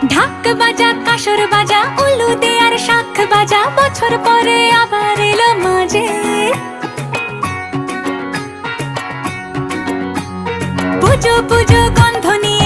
ঢাক বাজা কাসর বাজা উলু দে আর শাখ বাজা, বছর পরে আবার এলো মাঝে। পুজো পুজো গন্ধ নিয়ে